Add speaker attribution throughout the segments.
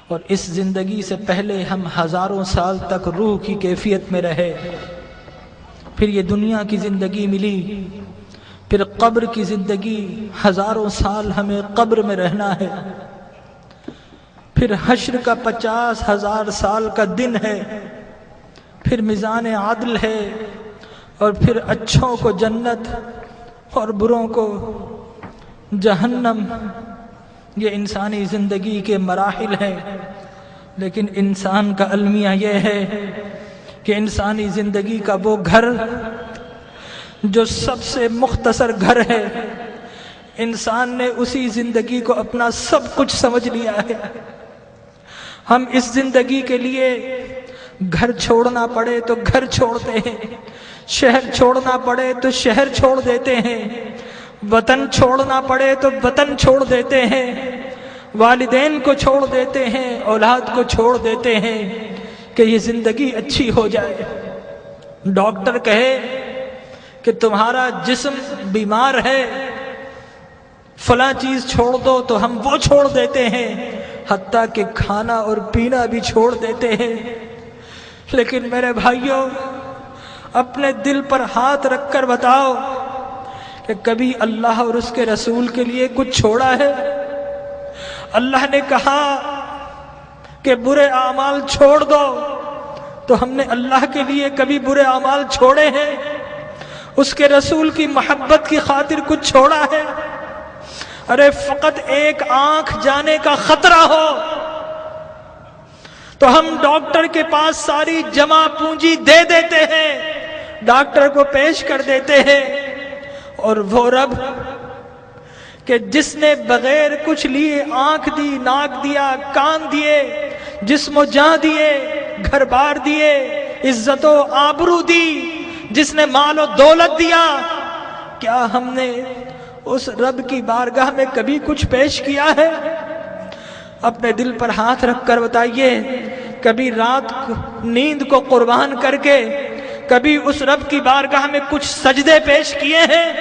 Speaker 1: اور اس زندگی سے پہلے ہم ہزاروں سال تک روح کی کیفیت میں رہے، پھر یہ دنیا کی زندگی ملی، پھر قبر کی زندگی، ہزاروں سال ہمیں قبر میں رہنا ہے، پھر حشر کا 50,000 سال کا دن ہے، پھر میزان عدل ہے، اور پھر اچھوں کو جنت اور بروں کو جہنم۔ یہ انسانی زندگی کے مراحل ہیں، لیکن انسان کا المیہ یہ ہے کہ انسانی زندگی کا وہ گھر جو سب سے مختصر گھر ہے، انسان نے اسی زندگی کو اپنا سب کچھ سمجھ لیا ہے۔ ہم اس زندگی کے لیے گھر چھوڑنا پڑے تو گھر چھوڑتے ہیں، شہر چھوڑنا پڑے تو شہر چھوڑ دیتے ہیں، وطن چھوڑنا پڑے تو وطن چھوڑ دیتے ہیں، والدین کو چھوڑ دیتے ہیں، اولاد کو چھوڑ دیتے ہیں کہ یہ زندگی اچھی ہو جائے۔ ڈاکٹر کہے کہ تمہارا جسم بیمار ہے، فلاں چیز چھوڑ دو، تو ہم وہ چھوڑ دیتے ہیں، حتیٰ کہ کھانا اور پینا بھی چھوڑ دیتے ہیں۔ لیکن میرے بھائیوں، اپنے دل پر ہاتھ رکھ کر بتاؤ کہ کبھی اللہ اور اس کے رسول کے لیے کچھ چھوڑا ہے؟ اللہ نے کہا کہ برے اعمال چھوڑ دو، تو ہم نے اللہ کے لیے کبھی برے اعمال چھوڑے ہیں؟ اس کے رسول کی محبت کی خاطر کچھ چھوڑا ہے؟ ارے فقط ایک آنکھ جانے کا خطرہ ہو تو ہم ڈاکٹر کے پاس ساری جمع پونجی دے دیتے ہیں، ڈاکٹر کو پیش کر دیتے ہیں، اور وہ رب کہ جس نے بغیر کچھ لیے آنکھ دی، ناک دیا، کان دیے، جسم و جان دیے، گھر بار دیے، عزت و آبرو دی، جس نے مال و دولت دیا، کیا ہم نے اس رب کی بارگاہ میں کبھی کچھ پیش کیا ہے؟ اپنے دل پر ہاتھ رکھ کر بتائیے، کبھی رات نیند کو قربان کر کے کبھی اس رب کی بارگاہ میں کچھ سجدے پیش کیے ہیں؟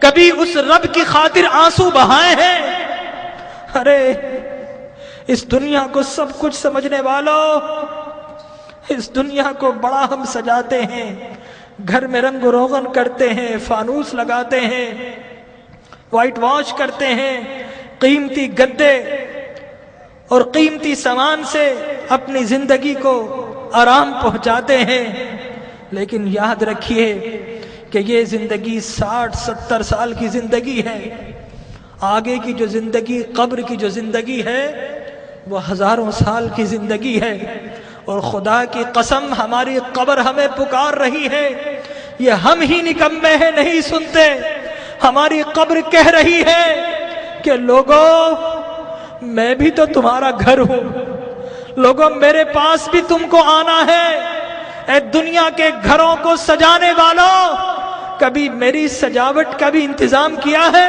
Speaker 1: کبھی اس رب کی خاطر آنسو بہائے ہیں؟ ارے اس دنیا کو سب کچھ سمجھنے والوں، اس دنیا کو بڑا ہم سجاتے ہیں، گھر میں رنگ و روغن کرتے ہیں، فانوس لگاتے ہیں، وائٹ واش کرتے ہیں، قیمتی گدے اور قیمتی سامان سے اپنی زندگی کو آرام پہنچاتے ہیں، لیکن یاد رکھیے کہ یہ زندگی 60-70 سال کی زندگی ہے۔ آگے کی جو زندگی، قبر کی جو زندگی ہے، وہ ہزاروں سال کی زندگی ہے، اور خدا کی قسم ہماری قبر ہمیں پکار رہی ہے۔ یہ ہم ہی نکمے ہیں، نہیں سنتے، ہماری قبر کہہ رہی ہے کہ لوگوں میں بھی تو تمہارا گھر ہوں، لوگوں میرے پاس بھی تم کو آنا ہے۔ اے دنیا کے گھروں کو سجانے والوں، کبھی میری سجاوٹ کا بھی انتظام کیا ہے؟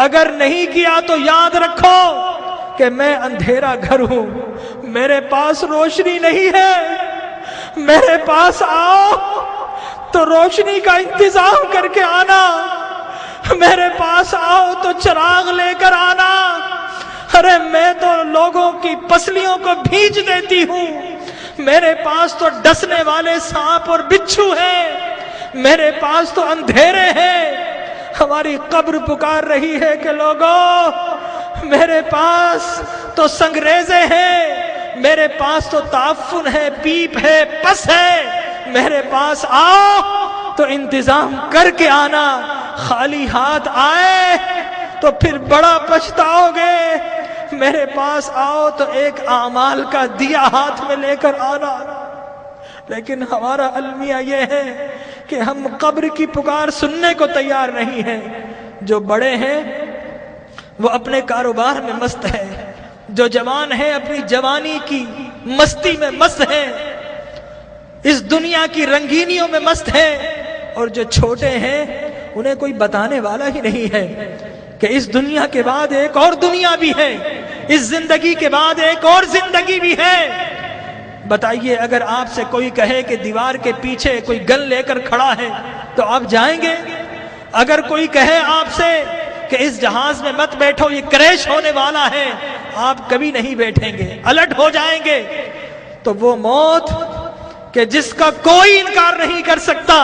Speaker 1: اگر نہیں کیا تو یاد رکھو کہ میں اندھیرا گھر ہوں، میرے پاس روشنی نہیں ہے، میرے پاس آؤ تو روشنی کا انتظام کر کے آنا، میرے پاس آؤ تو چراغ لے کر آنا۔ ارے میں تو لوگوں کی پسلیوں کو بھیج دیتی ہوں، میرے پاس تو ڈسنے والے سانپ اور بچھو ہیں، میرے پاس تو اندھیرے ہیں۔ ہماری قبر پکار رہی ہے کہ لوگوں میرے پاس تو سنگریزے ہیں، میرے پاس تو تعفن ہے، پیپ ہے، پس ہے، میرے پاس آؤ تو انتظام کر کے آنا۔ خالی ہاتھ آئے تو پھر بڑا پچھتاؤ گے، میرے پاس آؤ تو ایک اعمال کا دیا ہاتھ میں لے کر آنا۔ لیکن ہمارا المیہ یہ ہے کہ ہم قبر کی پکار سننے کو تیار نہیں ہیں۔ جو بڑے ہیں وہ اپنے کاروبار میں مست ہے، جو جوان ہیں اپنی جوانی کی مستی میں مست ہیں، اس دنیا کی رنگینیوں میں مست ہیں، اور جو چھوٹے ہیں انہیں کوئی بتانے والا ہی نہیں ہے کہ اس دنیا کے بعد ایک اور دنیا بھی ہے، اس زندگی کے بعد ایک اور زندگی بھی ہے۔ بتائیے، اگر آپ سے کوئی کہے کہ دیوار کے پیچھے کوئی گن لے کر کھڑا ہے تو آپ جائیں گے؟ اگر کوئی کہے آپ سے کہ اس جہاز میں مت بیٹھو، یہ کریش ہونے والا ہے، آپ کبھی نہیں بیٹھیں گے، الٹ ہو جائیں گے۔ تو وہ موت کہ جس کا کوئی انکار نہیں کر سکتا،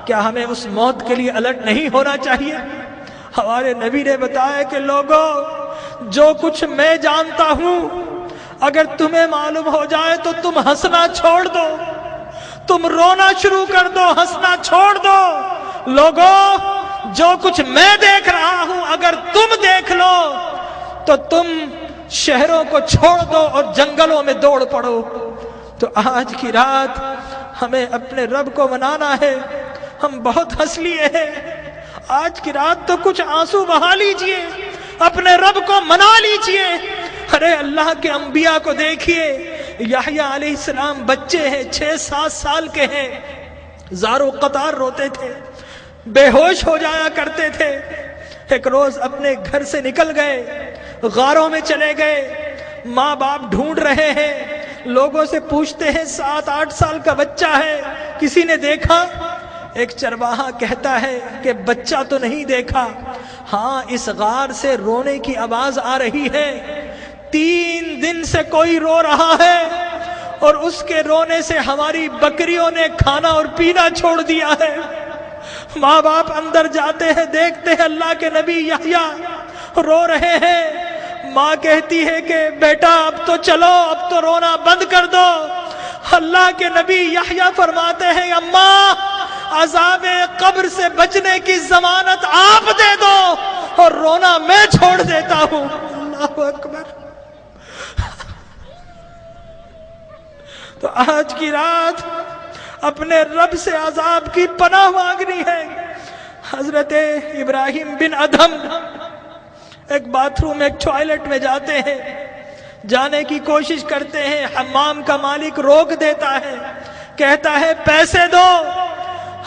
Speaker 1: کیا ہمیں اس موت کے لیے الٹ نہیں ہونا چاہیے؟ ہمارے نبی نے بتایا کہ لوگوں، جو کچھ میں جانتا ہوں اگر تمہیں معلوم ہو جائے تو تم ہنسنا چھوڑ دو، تم رونا شروع کر دو، ہنسنا چھوڑ دو۔ لوگوں، جو کچھ میں دیکھ رہا ہوں اگر تم دیکھ لو تو تم شہروں کو چھوڑ دو اور جنگلوں میں دوڑ پڑو۔ تو آج کی رات ہمیں اپنے رب کو منانا ہے۔ ہم بہت ہنس لیے ہیں، آج کی رات تو کچھ آنسو بہا لیجئے، اپنے رب کو منا لیجئے۔ ارے اللہ کے انبیاء کو دیکھیے، یحییٰ علیہ السلام بچے ہیں، 6-7 سال کے ہیں، زارو قطار روتے تھے، بے ہوش ہو جایا کرتے تھے۔ ایک روز اپنے گھر سے نکل گئے، غاروں میں چلے گئے، ماں باپ ڈھونڈ رہے ہیں، لوگوں سے پوچھتے ہیں 7-8 سال کا بچہ ہے، کسی نے دیکھا؟ ایک چرواہا کہتا ہے کہ بچہ تو نہیں دیکھا، ہاں اس غار سے رونے کی آواز آ رہی ہے، 3 دن سے کوئی رو رہا ہے اور اس کے رونے سے ہماری بکریوں نے کھانا اور پینا چھوڑ دیا ہے۔ ماں باپ اندر جاتے ہیں، دیکھتے ہیں اللہ کے نبی یحییٰ رو رہے ہیں۔ ماں کہتی ہے کہ بیٹا اب تو چلو، اب تو رونا بند کر دو۔ اللہ کے نبی یحییٰ فرماتے ہیں اماں، عذاب قبر سے بچنے کی ضمانت آپ دے دو اور رونا میں چھوڑ دیتا ہوں۔ اللہ اکبر۔ تو آج کی رات اپنے رب سے عذاب کی پناہ مانگنی ہے۔ حضرت ابراہیم بن ادھم ایک باتھ روم، ایک ٹوائلٹ میں جاتے ہیں، جانے کی کوشش کرتے ہیں، حمام کا مالک روک دیتا ہے، کہتا ہے پیسے دو۔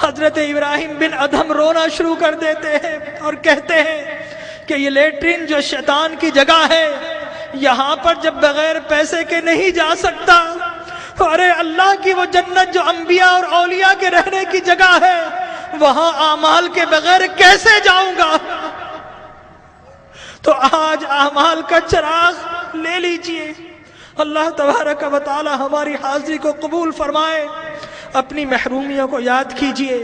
Speaker 1: حضرت ابراہیم بن ادھم رونا شروع کر دیتے ہیں اور کہتے ہیں کہ یہ لیٹرین جو شیطان کی جگہ ہے، یہاں پر جب بغیر پیسے کے نہیں جا سکتا، ارے اللہ کی وہ جنت جو انبیاء اور اولیاء کے رہنے کی جگہ ہے، وہاں اعمال کے بغیر کیسے جاؤں گا؟ تو آج اعمال کا چراغ لے لیجئے۔ اللہ تبارک و تعالی ہماری حاضری کو قبول فرمائے۔ اپنی محرومیوں کو یاد کیجئے،